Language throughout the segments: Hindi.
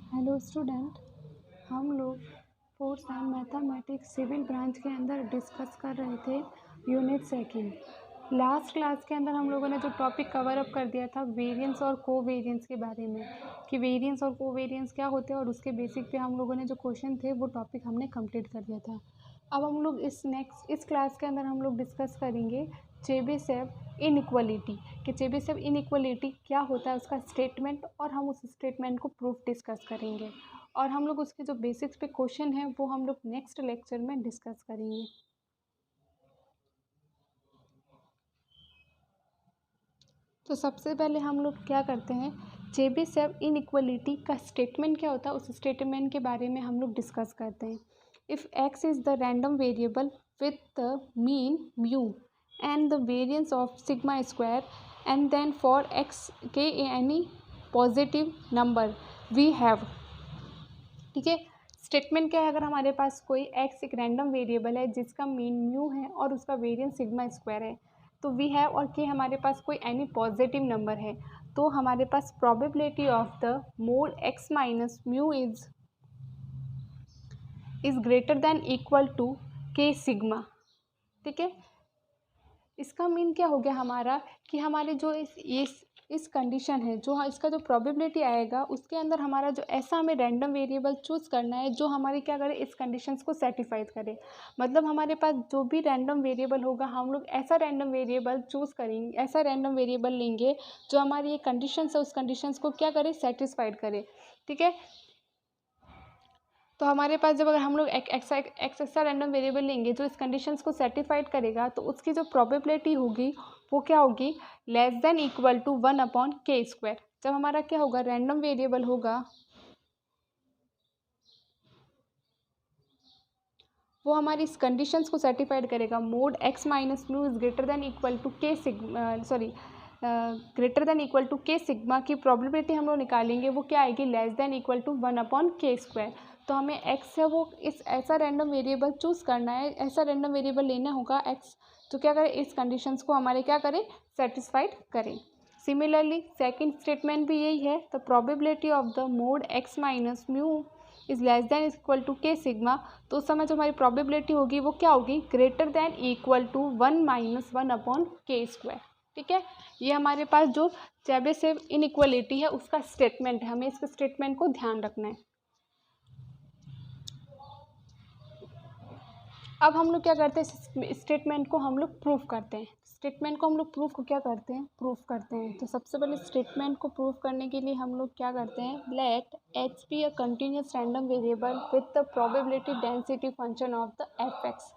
हेलो स्टूडेंट, हम लोग fourth sem mathematics civil branch के अंदर डिस्कस कर रहे थे यूनिट सेकंड। लास्ट क्लास के अंदर हम लोगों ने जो टॉपिक कवर अप कर दिया था वेरिएंस और कोवेरिएंस के बारे में कि वेरिएंस और कोवेरिएंस क्या होते हैं, और उसके बेसिक पे हम लोगों ने जो क्वेश्चन थे वो टॉपिक हमने कंप्लीट कर दिया था। अब हम लोग इस क्लास के अंदर हम लोग डिस्कस करेंगे चेबीशेव इनइक्वालिटी कि चेबीशेव इनइक्वालिटी क्या होता है, उसका स्टेटमेंट, और हम उस स्टेटमेंट को प्रूफ डिस्कस करेंगे। और हम लोग उसके जो बेसिक्स पे क्वेश्चन है वो हम लोग नेक्स्ट लेक्चर में डिस्कस करेंगे। तो सबसे पहले हम लोग क्या करते हैं, चेबीशेव इनइक्वालिटी का स्टेटमेंट क्या होता है उस स्टेटमेंट के बारे में हम लोग डिस्कस करते हैं। If X is the random variable with the mean mu and the variance of sigma square and then for X K any positive number we have. ठीक है, स्टेटमेंट क्या है, अगर हमारे पास कोई एक्स एक रैंडम वेरिएबल है जिसका मीन म्यू है और उसका वेरिएंस सिग्मा स्क्वायर है, तो वी हैव और के हमारे पास कोई एनी पॉजिटिव नंबर है, तो हमारे पास probability of the mod x minus mu is greater than equal to के सिग्मा। ठीक है, इसका मीन क्या हो गया हमारा कि हमारे जो इस कंडीशन है, जो इसका जो प्रोबेबिलिटी आएगा उसके अंदर हमारा जो ऐसा हमें रैंडम वेरिएबल चूज़ करना है जो हमारी क्या करे, इस कंडीशंस को सेटिफाइड करे। मतलब हमारे पास जो भी रैंडम वेरिएबल होगा हम लोग ऐसा रैंडम वेरिएबल चूज़ करेंगे, ऐसा रैंडम वेरिएबल लेंगे जो हमारी ये कंडीशंस है उस कंडीशंस को क्या करे, सेटिस्फाइड करे। ठीक है, तो हमारे पास जब अगर हम लोग एक ऐसा रैंडम वेरिएबल लेंगे जो इस कंडीशंस को सेटिफाइड करेगा, तो उसकी जो प्रोबेबिलिटी होगी वो क्या होगी, less than equal to 1/k²। जब हमारा क्या होगा, रैंडम वेरिएबल होगा वो हमारी इस कंडीशंस को सेटिफाइड करेगा, mod x minus mu is greater than equal to के sigma, greater than equal to के सिग्मा की प्रोबेबिलिटी हम लोग निकालेंगे, वो क्या आएगी, less than equal to 1/k²। तो हमें x है वो इस ऐसा रैंडम वेरिएबल चूज़ करना है, ऐसा रैंडम वेरिएबल लेना होगा x तो क्या करे, इस कंडीशंस को हमारे क्या करें, सेटिस्फाइड करें। सिमिलरली सेकंड स्टेटमेंट भी यही है, the probability of the mod x minus mu is less than equal to के सिग्मा। तो उस समय जो हमारी प्रोबेबिलिटी होगी वो क्या होगी, greater than equal to 1 - 1/k²। ठीक है, ये हमारे पास जो चेबीशेव इनइक्वालिटी है उसका स्टेटमेंट है, हमें इसके स्टेटमेंट को ध्यान रखना है। अब हम लोग क्या करते हैं, स्टेटमेंट को हम लोग प्रूफ करते हैं। स्टेटमेंट को हम लोग प्रूफ को क्या करते हैं, प्रूफ करते हैं। तो सबसे पहले स्टेटमेंट को प्रूफ करने के लिए हम लोग क्या करते हैं, let x be a continuous random variable with the probability density function of the f x.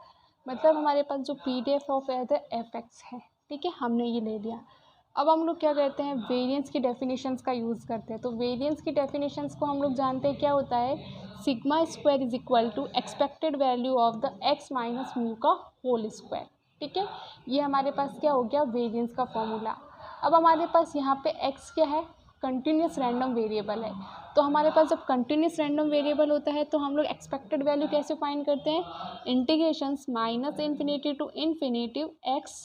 मतलब हमारे पास जो PDF ऑफ एफ एक्स है, ठीक है, हमने ये ले लिया। अब हम लोग क्या करते हैं, वेरिएंस की डेफिनेशंस का यूज़ करते हैं। तो वेरिएंस की डेफिनेशंस को हम लोग जानते हैं क्या होता है, sigma square is equal to expected value of the x minus mu का होल स्क्वायर। ठीक है, ये हमारे पास क्या हो गया, वेरिएंस का फॉर्मूला। अब हमारे पास यहाँ पे एक्स क्या है, कंटिन्यूस रैंडम वेरिएबल है। तो हमारे पास जब कंटिन्यूस रैंडम वेरिएबल होता है तो हम लोग एक्सपेक्टेड वैल्यू कैसे फाइंड करते हैं, integrations -∞ to infinity x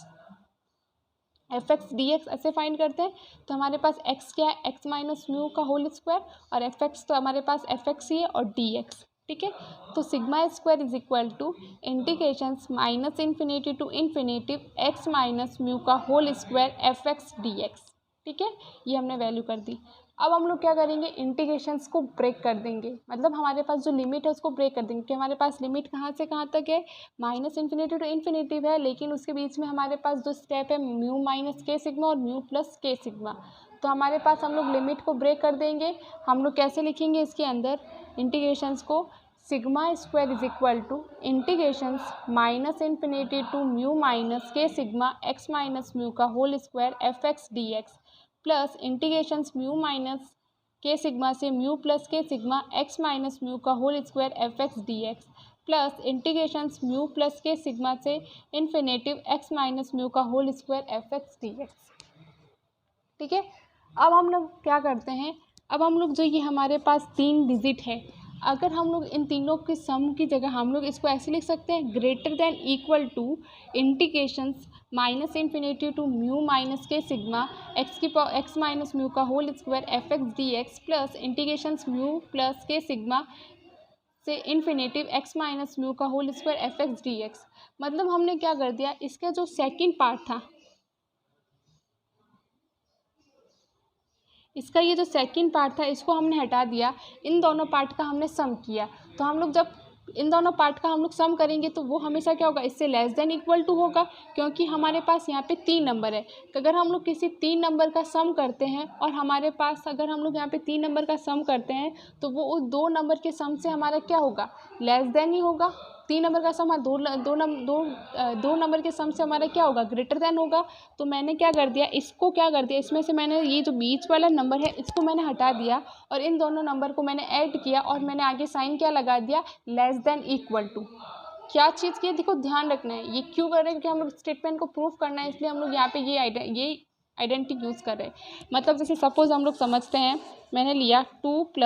f x D x ऐसे फाइंड करते हैं। तो हमारे पास एक्स क्या है, एक्स माइनस म्यू का होल स्क्वायर, और एफ एक्स तो हमारे पास एफ एक्स ही है, और डी एक्स। ठीक है, तो sigma square is equal to integrations -∞ to infinity X minus mu का whole square F x D x. ठीक है, ये हमने वैल्यू कर दी। अब हम लोग क्या करेंगे, इंटीग्रेशंस को ब्रेक कर देंगे। मतलब हमारे पास जो लिमिट है उसको ब्रेक कर देंगे कि हमारे पास लिमिट कहाँ से कहाँ तक है, -∞ टू इन्फिनिटी है, लेकिन उसके बीच में हमारे पास जो स्टेप है म्यू माइनस के सिग्मा और म्यू प्लस के सिग्मा। तो हमारे पास हम लोग लिमिट को ब्रेक कर देंगे। हम लोग कैसे लिखेंगे इसके अंदर इंटीग्रेशंस को, sigma square is equal to integrations -∞ to mu minus के सिग्मा एक्स माइनस म्यू का whole square F x D x plus integrations mu minus के सिग्मा से म्यू प्लस के सिग्मा एक्स माइनस म्यू का whole square F x D x plus integrations mu plus के सिग्मा से इन्फिनेटिव एक्स माइनस म्यू का whole square F x D x. ठीक है, अब हम लोग क्या करते हैं, अब हम लोग जो ये हमारे पास 3 डिजिट है, अगर हम लोग इन तीनों के सम की जगह हम लोग इसको ऐसे लिख सकते हैं, greater than equal to integrations minus infinity to mu minus के सिग्मा एक्स माइनस म्यू का whole square F x D x plus integrations mu plus के सिग्मा से इन्फिनेटिव एक्स माइनस म्यू का whole square F x D x. मतलब हमने क्या कर दिया, इसका जो सेकेंड पार्ट था, इसका ये जो सेकंड पार्ट था इसको हमने हटा दिया, इन दोनों पार्ट का हमने सम किया। तो हम लोग जब इन दोनों पार्ट का हम लोग सम करेंगे तो वो हमेशा क्या होगा, इससे लेस देन इक्वल टू होगा, क्योंकि हमारे पास यहाँ पे 3 नंबर है। तो अगर हम लोग किसी 3 नंबर का सम करते हैं और हमारे पास अगर हम लोग यहाँ पे 3 नंबर का सम करते हैं तो वो उस 2 नंबर के सम से हमारा क्या होगा, लेस देन ही होगा। 3 नंबर का सम दो नंबर के सम से हमारा क्या होगा, ग्रेटर देन होगा। तो मैंने क्या कर दिया, इसको क्या कर दिया, इसमें से मैंने ये जो बीच वाला नंबर है इसको मैंने हटा दिया और इन दोनों नंबर को मैंने ऐड किया और मैंने आगे साइन क्या लगा दिया, लेस देन इक्वल टू। क्या चीज़ की देखो ध्यान रखना है, ये क्यों कर रहे हैं, क्योंकि हम लोग स्टेटमेंट को प्रूफ करना है, इसलिए हम लोग यहाँ पे ये आइडेंटिटी यूज़ कर रहे हैं। मतलब जैसे सपोज हम लोग समझते हैं, मैंने लिया 5 +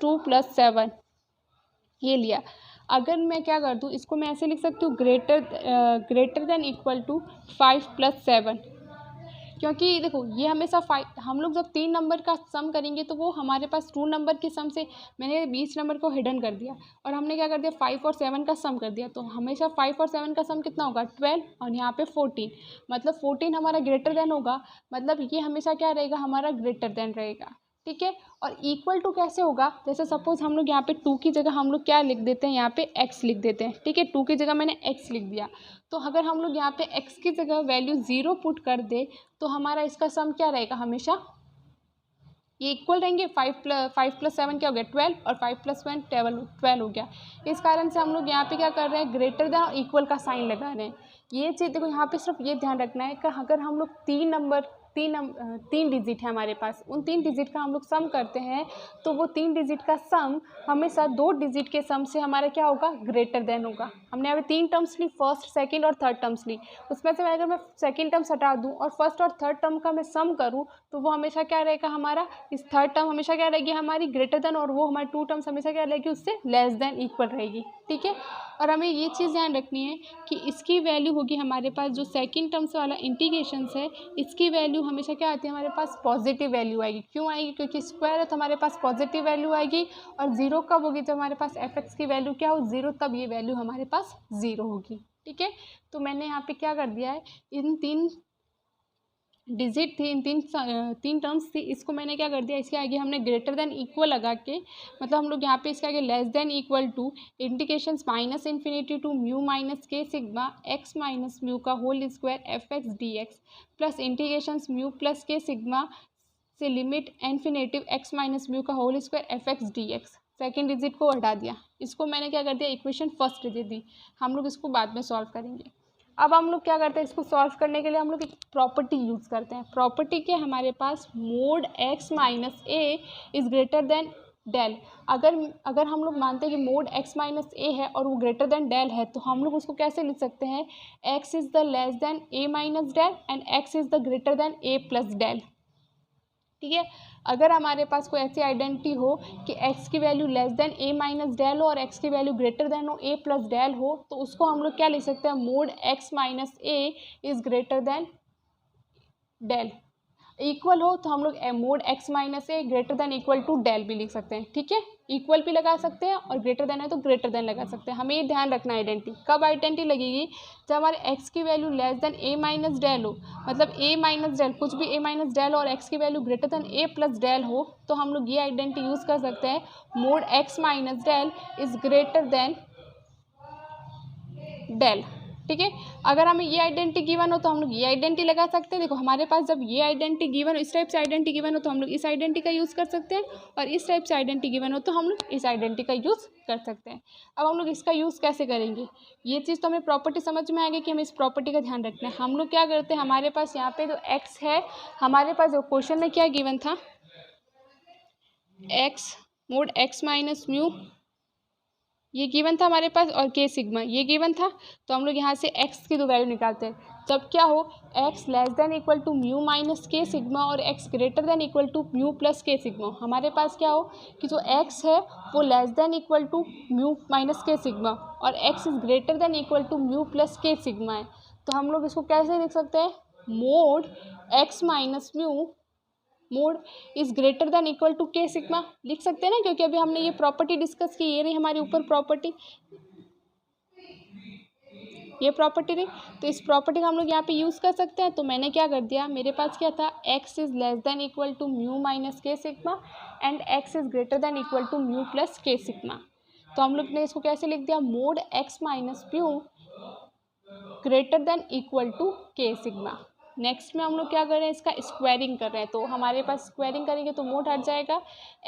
2 + 7 ये लिया। अगर मैं क्या कर दूँ, इसको मैं ऐसे लिख सकती हूँ, ग्रेटर देन इक्वल टू 5 + 7, क्योंकि देखो ये हमेशा हम लोग जब 3 नंबर का सम करेंगे तो वो हमारे पास 2 नंबर के सम से मैंने 20 नंबर को हिडन कर दिया और हमने क्या कर दिया, 5 और 7 का सम कर दिया। तो हमेशा 5 और 7 का सम कितना होगा, 12 और यहाँ पे 14, मतलब 14 हमारा ग्रेटर देन होगा। मतलब ये हमेशा क्या रहेगा, हमारा ग्रेटर देन रहेगा, ठीक है। और इक्वल टू कैसे होगा, जैसे सपोज हम लोग यहाँ पे 2 की जगह हम लोग क्या लिख देते हैं, यहाँ पे x लिख देते हैं, ठीक है। 2 की जगह मैंने x लिख दिया। तो अगर हम लोग यहाँ पे x की जगह वैल्यू 0 पुट कर दे तो हमारा इसका सम क्या रहेगा, हमेशा ये इक्वल रहेंगे। 5 + 7 क्या हो गया, 12 और 5 + 1 12 हो गया। इस कारण से हम लोग यहाँ पे क्या कर रहे हैं, ग्रेटर देन और इक्वल का साइन लगा रहे हैं। ये चीज़ देखो, यहाँ पे सिर्फ ये ध्यान रखना है कि अगर हम लोग 3 डिजिट है हमारे पास, उन 3 डिजिट का हम लोग सम करते हैं तो वो 3 डिजिट का सम हमेशा 2 डिजिट के सम से हमारा क्या होगा, ग्रेटर देन होगा। हमने अभी 3 टर्म्स ली, फर्स्ट, सेकंड और थर्ड टर्म्स ली। उसमें से अगर मैं सेकंड टर्म्स हटा दूं और फर्स्ट और थर्ड टर्म का मैं सम करूं तो वो हमेशा क्या रहेगा, हमारा इस थर्ड टर्म हमेशा क्या रहेगी, हमारी ग्रेटर देन, और वो हमारी 2 टर्म्स हमेशा क्या रहेगी, उससे लेस देन इक्वल रहेगी, ठीक है। और हमें ये चीज़ ध्यान रखनी है कि इसकी वैल्यू होगी हमारे पास, जो सेकंड टर्म्स वाला इंटीग्रेशंस है इसकी वैल्यू हमेशा क्या आती है, हमारे पास पॉजिटिव वैल्यू आएगी। क्यों आएगी, क्योंकि स्क्वायर है तो हमारे पास पॉजिटिव वैल्यू आएगी। और 0 कब होगी, जब हमारे पास एफ एक्स की वैल्यू क्या हो, 0, तब ये वैल्यू हमारे पास 0 होगी, ठीक है। तो मैंने यहाँ पे क्या कर दिया है, इन 3 डिजिट थी, इन 3 टर्म्स थी, इसको मैंने क्या कर दिया, इसके आगे हमने ग्रेटर देन इक्वल लगा के, मतलब हम लोग यहाँ पे इसके आगे less than equal to integrations minus infinity to mu minus के सिग्मा एक्स माइनस म्यू का whole square F x D x plus integrations mu plus के सिग्मा से limit infinitive x minus mu का whole square F x D X. Second digit को हटा दिया, इसको मैंने क्या कर दिया, इक्वेशन फर्स्ट दे दी। हम लोग इसको बाद में सॉल्व करेंगे। अब हम लोग क्या करते हैं, इसको सॉल्व करने के लिए हम लोग एक प्रॉपर्टी यूज़ करते हैं। प्रॉपर्टी के हमारे पास mod x minus A is greater than del. अगर हम लोग मानते हैं कि मोड x माइनस ए है और वो ग्रेटर देन डेल है तो हम लोग उसको कैसे लिख सकते हैं, x is the less than a minus del and x is the greater than a plus del, ठीक है। अगर हमारे पास कोई ऐसी आइडेंटिटी हो कि x की value less than a minus del हो और x की वैल्यू ग्रेटर देन हो a प्लस डेल हो तो उसको हम लोग क्या लिख सकते हैं, mod x minus a is greater than del. Equal हो तो हम लोग mod x minus a greater than equal to del भी लिख सकते हैं, ठीक है। इक्वल भी लगा सकते हैं और ग्रेटर देन है तो ग्रेटर देन लगा सकते हैं। हमें ये ध्यान रखना है आइडेंटिटी कब आइडेंटिटी लगेगी, जब हमारे x की value less than a minus del हो, मतलब a माइनस डेल कुछ भी a माइनस डेल और x की value greater than a plus del हो तो हम लोग ये आइडेंटिटी यूज़ कर सकते हैं, mod x minus del is greater than del, ठीक है। अगर हमें ये आइडेंटिटी गिवन हो तो हम लोग ये आइडेंटिटी लगा सकते हैं। देखो हमारे पास जब ये आइडेंटिटी गिवन हो, इस टाइप से आइडेंटिटी गिवन हो तो हम लोग इस आइडेंटिटी का यूज़ कर सकते हैं और इस टाइप से आइडेंटिटी गिवन हो तो हम लोग इस आइडेंटिटी का यूज़ कर सकते हैं। अब हम लोग इसका यूज़ कैसे करेंगे, ये चीज़ तो हमें प्रॉपर्टी समझ में आएगी कि हमें इस प्रॉपर्टी का ध्यान रखना है। हम लोग क्या करते हैं, हमारे पास यहाँ पे जो एक्स है, हमारे पास जो क्वेश्चन में क्या गिवन था, x mode x minus mu ये गिवन था हमारे पास और के सिग्मा ये गिवन था। तो हम लोग यहाँ से x की दो वैल्यू निकालते हैं, जब क्या हो, x less than equal to mu minus के सिग्मा और x greater than equal to mu plus के सिग्मा। हमारे पास क्या हो कि जो x है वो less than equal to mu minus के सिग्मा और x is greater than equal to mu plus के सिग्मा है। तो हम लोग इसको कैसे लिख सकते हैं, mod x minus mu mod is greater than equal to के सिग्मा लिख सकते हैं ना, क्योंकि अभी हमने ये प्रॉपर्टी डिस्कस की, ये रही हमारी ऊपर प्रॉपर्टी, ये प्रॉपर्टी रही। तो इस प्रॉपर्टी का हम लोग यहाँ पे यूज़ कर सकते हैं। तो मैंने क्या कर दिया, मेरे पास क्या था, x is less than equal to mu minus के sigma and x is greater than equal to mu plus के सिग्मा। तो हम लोग ने इसको कैसे लिख दिया, mod x minus mu greater than equal to के सिग्मा। नेक्स्ट में हम लोग क्या कर रहे हैं, इसका स्क्वायरिंग कर रहे हैं। तो हमारे पास स्क्वायरिंग करेंगे तो मोड हट जाएगा,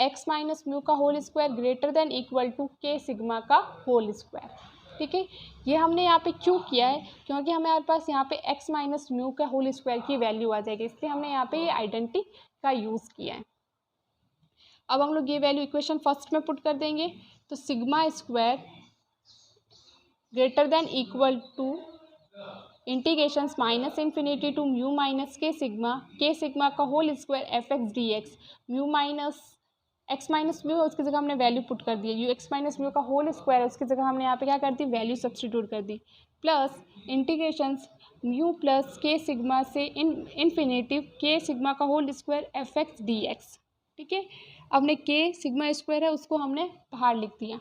x माइनस म्यू का whole square greater than equal to के सिग्मा का होल स्क्वायर। ठीक है, ये हमने यहाँ पे क्यों किया है, क्योंकि हमारे पास यहाँ पे x माइनस म्यू का होल स्क्वायर की वैल्यू आ जाएगी, इसलिए हमने यहाँ पे ये आइडेंटिटी का यूज़ किया है। अब हम लोग ये वैल्यू इक्वेशन फर्स्ट में पुट कर देंगे। तो sigma square greater than equal to integrations minus infinity to mu minus के सिग्मा का whole square F x D x, mu minus x minus mu है उसकी जगह हमने वैल्यू पुट कर दी है, यू एक्स माइनस म्यू का होल स्क्वायर है उसकी जगह हमने यहाँ पे क्या कर दी, वैल्यू सब्सटीट्यूट कर दी, प्लस इंटीग्रेशंस म्यू प्लस के सिग्मा से इन्फिनेटिव के सिग्मा का whole square F x D x. ठीक है, हमने के सिग्मा स्क्वायर है उसको हमने बाहर लिख दिया।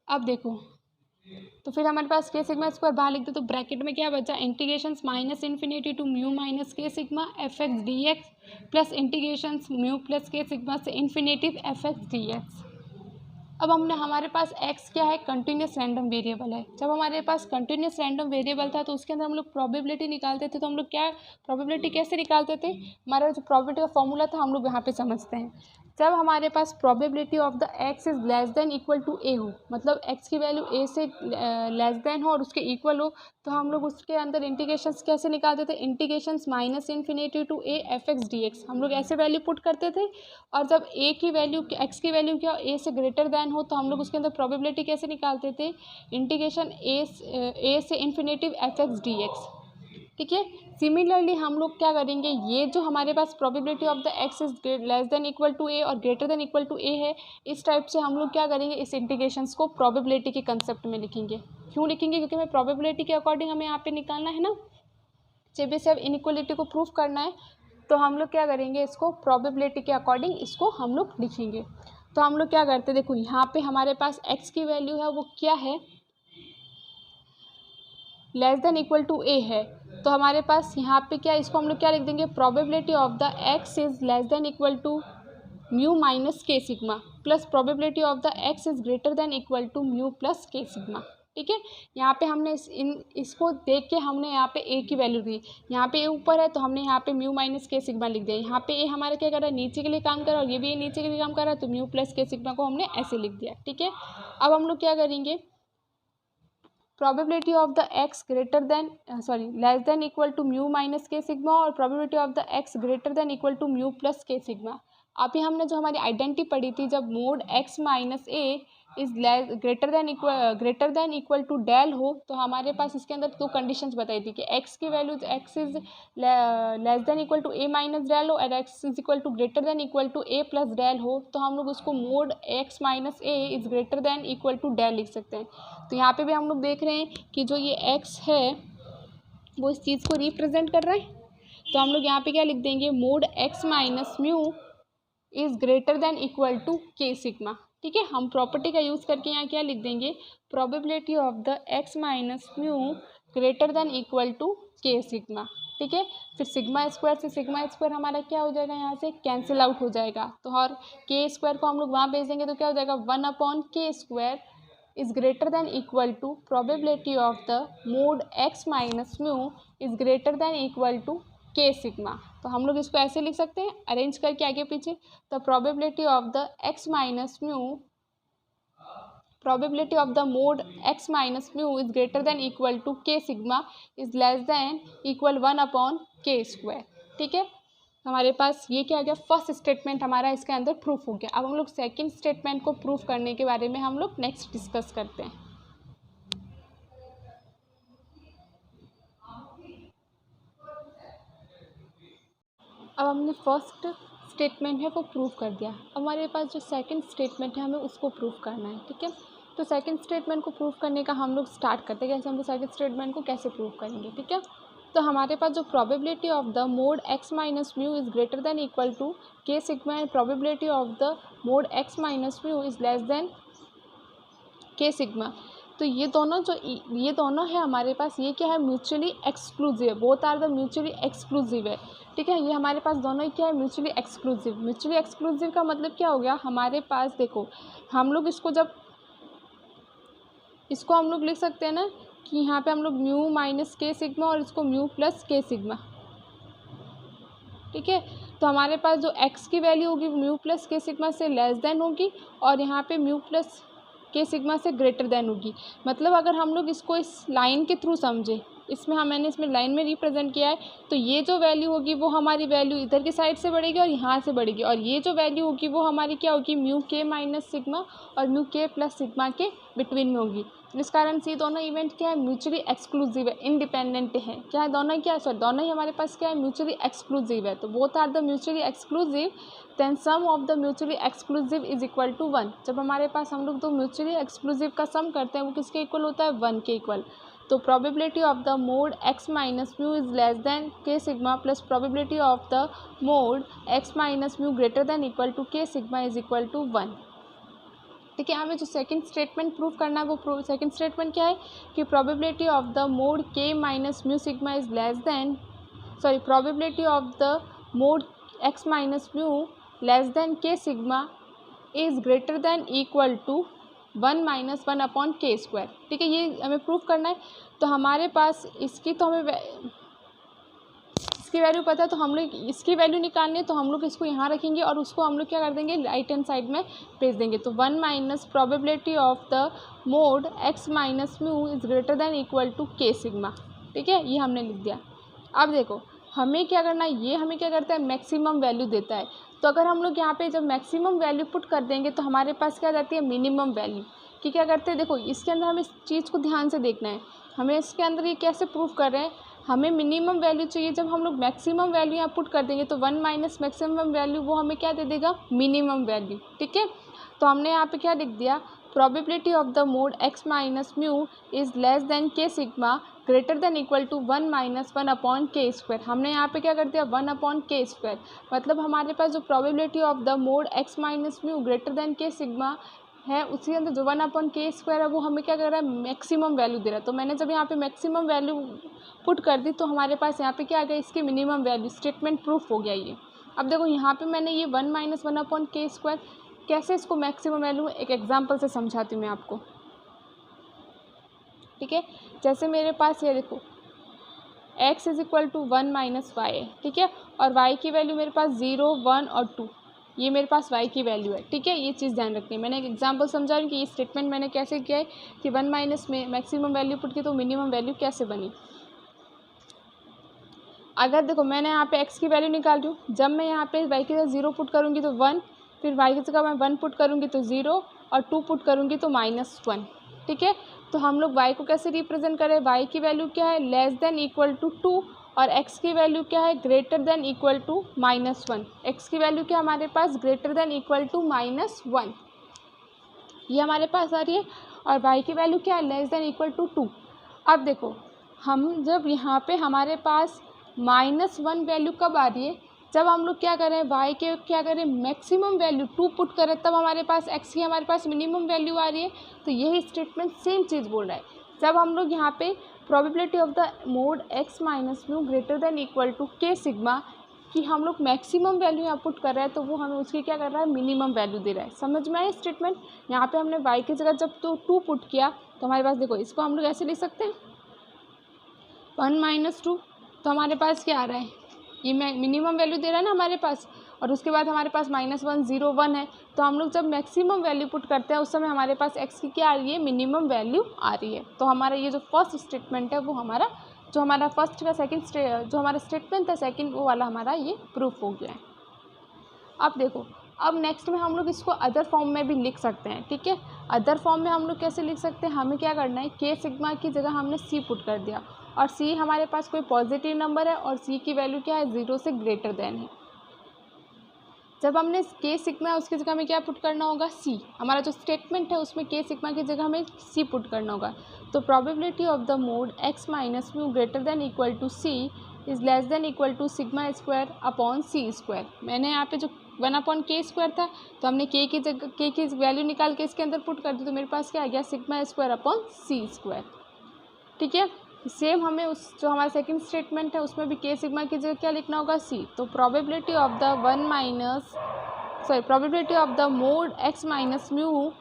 अब देखो, तो फिर हमारे पास के सिग्मा स्क्वायर बाहर लिख दे तो ब्रैकेट में क्या बचा, integrations minus infinity to mu minus के sigma F x D x plus integrations mu plus के सिग्मा से infinitive F x D X. अब हमने, हमारे पास x क्या है, कंटिन्यूस रैंडम वेरिएबल है। जब हमारे पास कंटिन्यूस रैंडम वेरिएबल था तो उसके अंदर हम लोग प्रोबेबिलिटी निकालते थे। तो हम लोग क्या प्रोबेबिलिटी कैसे निकालते थे, हमारा जो प्रोबेबिलिटी का फॉर्मूला था हम लोग यहाँ पे समझते हैं। जब हमारे पास probability of the x is less than equal to a हो, मतलब x की वैल्यू a से लेस देन हो और उसके इक्वल हो, तो हम लोग उसके अंदर इंटीग्रेशंस कैसे निकालते थे, integrations minus infinity to a f x D x, हम लोग ऐसे वैल्यू पुट करते थे। और जब a की वैल्यू, x की वैल्यू क्या a से ग्रेटर देन हो तो हम लोग उसके अंदर प्रोबेबिलिटी कैसे निकालते थे, इंटीग्रेशन a से infinitive F x D x. ठीक है, सिमिलरली हम लोग क्या करेंगे, ये जो हमारे पास probability of the x is less than equal to a और greater than equal to a है, इस टाइप से हम लोग क्या करेंगे, इस इंटीग्रेशंस को प्रोबेबिलिटी के कंसेप्ट में लिखेंगे। क्यों लिखेंगे, क्योंकि हमें प्रोबेबिलिटी के अकॉर्डिंग हमें यहाँ पे निकालना है ना, जब से अब इनइक्वलिटी को प्रूफ करना है तो हम लोग क्या करेंगे, इसको प्रोबेबिलिटी के अकॉर्डिंग इसको हम लोग लिखेंगे। तो हम लोग क्या करते हैं, देखो यहाँ पे हमारे पास x की वैल्यू है वो क्या है, less than equal to a है। तो हमारे पास यहाँ पे क्या, इसको हम लोग क्या लिख देंगे, probability of the x is less than equal to mu minus के sigma plus probability of the x is greater than equal to mu plus के सिग्मा। ठीक है, यहाँ पे हमने इसको देख के हमने यहाँ पे a की वैल्यू दी, यहाँ पे a ऊपर है तो हमने यहाँ पे म्यू माइनस के सिग्मा लिख दिया। यहाँ पे a हमारा क्या कर रहा है, नीचे के लिए काम कर रहा है और ये भी a नीचे के लिए काम कर रहा है, तो म्यू प्लस के सिग्मा को हमने ऐसे लिख दिया। ठीक है, अब हम लोग क्या करेंगे, probability of the x greater than less than equal to mu minus के सिग्मा और probability of the x greater than equal to mu plus के सिग्मा। अभी हमने जो हमारी आइडेंटिटी पढ़ी थी, जब mod x minus a is greater than equal to del हो, तो हमारे पास इसके अंदर दो कंडीशंस बताई थी कि x की value x is less than equal to a minus del हो और x is equal to greater than equal to a plus del हो, तो हम लोग उसको mod x minus a is greater than equal to del लिख सकते हैं। तो यहाँ पे भी हम लोग देख रहे हैं कि जो ये x है वो इस चीज़ को रिप्रेजेंट कर रहा है, तो हम लोग यहाँ पे क्या लिख देंगे, mod x minus mu is greater than equal to के सिग्मा। ठीक है, हम प्रॉपर्टी का यूज़ करके यहाँ क्या लिख देंगे, probability of the x minus mu greater than equal to के सिग्मा। ठीक है, फिर सिग्मा स्क्वायर से सिग्मा स्क्वायर हमारा क्या हो जाएगा, यहाँ से कैंसिल आउट हो जाएगा, तो और के स्क्वायर को हम लोग वहाँ भेज देंगे तो क्या हो जाएगा, 1/k square is greater than equal to probability of the mod x minus mu is greater than equal to के सिग्मा। तो हम लोग इसको ऐसे लिख सकते हैं अरेंज करके आगे पीछे, तो probability of the x minus mu, probability of the mod x minus mu is greater than equal to के sigma is less than equal 1/k square. ठीक है, हमारे पास ये क्या आ गया, फर्स्ट स्टेटमेंट हमारा इसके अंदर प्रूफ हो गया। अब हम लोग सेकंड स्टेटमेंट को प्रूफ करने के बारे में हम लोग नेक्स्ट डिस्कस करते हैं। अब हमने फर्स्ट स्टेटमेंट है वो प्रूव कर दिया। अब हमारे पास जो सेकंड स्टेटमेंट है हमें उसको प्रूव करना है, ठीक है। तो सेकंड स्टेटमेंट को प्रूव करने का हम लोग स्टार्ट करते हैं, कैसे हम लोग सेकंड स्टेटमेंट को कैसे प्रूव करेंगे, ठीक है। तो हमारे पास जो probability of the mod x minus mu is greater than equal to के sigma and probability of the mod x minus mu is less than K sigma. तो ये दोनों है हमारे पास, ये क्या है, म्यूचुअली एक्सक्लूसिव है, both are the mutually exclusive है, ठीक है। ये हमारे पास दोनों ही क्या है, म्यूचुअली एक्सक्लूसिव। म्यूचुअली एक्सक्लूसिव का मतलब क्या हो गया, हमारे पास देखो हम लोग इसको हम लोग लिख सकते हैं ना कि यहाँ पे हम लोग म्यू माइनस के सिग्मा और इसको म्यू प्लस के सिग्मा, ठीक है। तो हमारे पास जो x की वैल्यू होगी म्यू प्लस के सिग्मा से लेस देन होगी और यहाँ पे म्यू प्लस के सिग्मा से ग्रेटर देन होगी। मतलब अगर हम लोग इसको इस लाइन के थ्रू समझे, मैंने इसमें लाइन में रिप्रेजेंट किया है, तो ये जो वैल्यू होगी वो हमारी वैल्यू इधर की साइड से बढ़ेगी और यहाँ से बढ़ेगी, और ये जो वैल्यू होगी वो हमारी क्या होगी, म्यू के माइनस सिग्मा और म्यू के प्लस सिग्मा के बिटवीन में होगी। इस कारण से ये दोनों इवेंट क्या है, म्यूचुअली एक्सक्लूसिव है, इंडिपेंडेंट है, क्या है दोनों दोनों ही हमारे पास क्या है, म्यूचुअली एक्सक्लूसिव है। तो both are the mutually exclusive, then sum of the mutually exclusive is equal to 1। जब हमारे पास हम लोग दो म्यूचुअली एक्सक्लूसिव का सम करते हैं वो किसके इक्वल होता है, 1 के इक्वल। तो probability of the mod x minus mu is less than K sigma plus probability of the mod x minus mu greater than equal to के सिग्मा इज इक्वल टू 1, ठीक है। हमें जो सेकंड स्टेटमेंट प्रूव करना है वो सेकंड स्टेटमेंट क्या है कि probability of the mod k minus mu sigma is less than probability of the mod x minus mu less than K sigma is greater than equal to 1 minus 1 upon K square, ठीक है। ये हमें प्रूव करना है। तो हमारे पास इसकी वैल्यू पता है, तो हम लोग इसकी वैल्यू निकालनी है, तो हम लोग इसको यहाँ रखेंगे और उसको हम लोग क्या कर देंगे, राइट हैंड साइड में भेज देंगे। तो 1 minus probability of the mod x minus mu is greater than equal to के सिग्मा, ठीक है, ये हमने लिख दिया। अब देखो हमें क्या करना है, ये हमें क्या करता है, मैक्सिमम वैल्यू देता है। तो अगर हम लोग यहाँ पे जब मैक्सिमम वैल्यू पुट कर देंगे तो हमारे पास क्या जाती है, मिनिमम वैल्यू कि क्या करते हैं, देखो इसके अंदर हमें इस चीज़ को ध्यान से देखना है, हमें इसके अंदर ये कैसे प्रूव कर रहे हैं, हमें मिनिमम वैल्यू चाहिए। जब हम लोग मैक्सिमम वैल्यू यहाँ पुट कर देंगे तो 1 माइनस मैक्सिमम वैल्यू वो हमें क्या दे देगा, मिनिमम वैल्यू, ठीक है। तो हमने यहाँ पे क्या लिख दिया, probability of the mod x minus mu is less than K sigma greater than equal to 1 minus 1 upon K square. हमने यहाँ पे क्या कर दिया, 1 अपॉन के स्क्वायर। मतलब हमारे पास जो probability of the mod x minus mu greater then K sigma है उसके अंदर जो 1 अपॉन के स्क्वायर है वो हमें क्या कर रहा है, मैक्सिमम वैल्यू दे रहा है। तो मैंने जब यहाँ पे मैक्सिमम वैल्यू पुट कर दी तो हमारे पास यहाँ पे क्या आ गया, इसकी मिनिमम वैल्यू, स्टेटमेंट प्रूफ हो गया ये। अब देखो यहाँ पे मैंने ये 1 माइनस 1 अपॉन के स्क्वायर, कैसे इसको मैक्सिमम वैल्यू, एक एग्जाम्पल से समझाती हूँ मैं आपको, ठीक है। जैसे मेरे पास ये देखो x is equal to 1 minus y है, ठीक है, और y की वैल्यू मेरे पास 0, 1 और 2, ये मेरे पास y की वैल्यू है, ठीक है। ये चीज़ ध्यान रखनी है, मैंने एक एग्जांपल समझा रही हूँ कि ये स्टेटमेंट मैंने कैसे किया है कि 1 माइनस में मैक्सिमम वैल्यू पुट की तो मिनिमम वैल्यू कैसे बनी। अगर देखो मैंने यहाँ पे x की वैल्यू निकाल रही हूँ, जब मैं यहाँ पे y की जगह 0 पुट करूँगी तो 1, फिर y की जगह मैं 1 पुट करूँगी तो 0 और 2 पुट करूँगी तो -1, ठीक है। तो हम लोग y को कैसे रिप्रेजेंट करें, y की वैल्यू क्या है, लेस देन इक्वल टू 2 और x की वैल्यू क्या है, greater than equal to -1। x की वैल्यू क्या हमारे पास, ग्रेटर देन इक्वल टू -1, ये हमारे पास आ रही है, और y की वैल्यू क्या है, लेस देन इक्वल टू 2। अब देखो हम जब यहाँ पे हमारे पास -1 वैल्यू कब आ रही है, जब हम लोग क्या करें, y के क्या करें, मैक्सिमम वैल्यू 2 पुट करें, तब हमारे पास x की हमारे पास मिनिमम वैल्यू आ रही है। तो यही स्टेटमेंट सेम चीज़ बोल रहा है। जब हम लोग यहाँ पे probability of the mod x minus mu greater than equal to के सिग्मा कि हम लोग मैक्सिमम वैल्यू यहाँ पुट कर रहे हैं, तो वो हमें उसकी क्या कर रहा है, मिनिमम वैल्यू दे रहा है। समझ में आया स्टेटमेंट। यहाँ पे हमने y की जगह जब तो 2 पुट किया तो हमारे पास देखो इसको हम लोग ऐसे लिख सकते हैं 1 माइनस 2, तो हमारे पास क्या आ रहा है, ये मिनिमम वैल्यू दे रहा है ना हमारे पास, और उसके बाद हमारे पास -1, 0, 1 है। तो हम लोग जब मैक्सिमम वैल्यू पुट करते हैं उस समय हमारे पास x की क्या आ रही है, मिनिमम वैल्यू आ रही है। तो हमारा ये जो फर्स्ट स्टेटमेंट है वो हमारा जो हमारा फर्स्ट का जो हमारा स्टेटमेंट था सेकंड, वो वाला हमारा ये प्रूफ हो गया है। अब देखो अब नेक्स्ट में हम लोग इसको अदर फॉर्म में भी लिख सकते हैं, ठीक है। अदर फॉर्म में हम लोग कैसे लिख सकते हैं, हमें क्या करना है, के सिग्मा की जगह हमने c पुट कर दिया, और c हमारे पास कोई पॉजिटिव नंबर है और c की वैल्यू क्या है, 0 से ग्रेटर देन है, जब हमने के सिग्मा उसकी जगह में क्या पुट करना होगा, सी। हमारा जो स्टेटमेंट है उसमें के सिग्मा की जगह हमें सी पुट करना होगा। तो probability of the mod x minus mu greater than equal to c is less than equal to sigma square upon C square. मैंने यहाँ पे जो 1/k² था तो हमने के की जगह के की वैल्यू निकाल के इसके अंदर पुट कर दी, तो मेरे पास क्या आ गया, सिग्मा स्क्वायर अपॉन सी स्क्वायर। ठीक है, सेम हमें उस जो हमारा सेकंड स्टेटमेंट है उसमें भी के सिग्मा की जगह क्या लिखना होगा, सी। तो probability of the mod x minus mu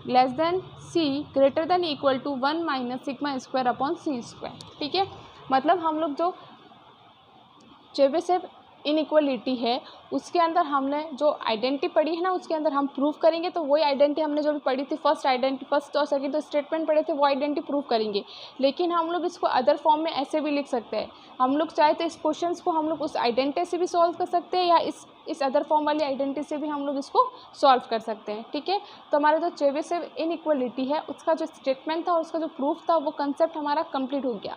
less than C greater than equal to 1 minus sigma square upon C square. ठीक है, मतलब हम लोग जो चेबीशेव इनइक्वलिटी है उसके अंदर हमने जो आइडेंटिटी पढ़ी है ना, उसके अंदर हम प्रूव करेंगे। तो वही आइडेंटिटी हमने जो भी पढ़ी थी, फर्स्ट और सेकंड तो स्टेटमेंट पढ़े थे, वो आइडेंटिटी प्रूव करेंगे। लेकिन हम लोग इसको अदर फॉर्म में ऐसे भी लिख सकते हैं। हम लोग चाहे तो इस क्वेश्चन को हम लोग उस आइडेंटिटी से भी सॉल्व कर सकते हैं, या इस अदर फॉर्म वाली आइडेंटिटी से भी हम लोग इसको सॉल्व कर सकते हैं। ठीक है, तो हमारा जो चेबीशेव इनइक्वलिटी है उसका जो स्टेटमेंट था और उसका जो प्रूफ था वो कंसेप्ट हमारा कंप्लीट हो गया।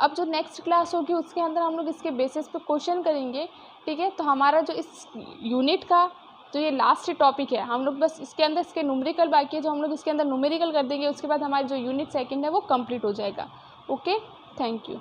अब जो नेक्स्ट क्लास होगी उसके अंदर हम लोग इसके बेसिस पे क्वेश्चन करेंगे। ठीक है, तो हमारा जो इस यूनिट का तो ये लास्ट टॉपिक है, हम लोग बस इसके अंदर इसके न्यूमेरिकल बाकी है, जो हम लोग इसके अंदर न्यूमेरिकल कर देंगे उसके बाद हमारी जो यूनिट सेकंड है वो कंप्लीट हो जाएगा। Okay, thank you.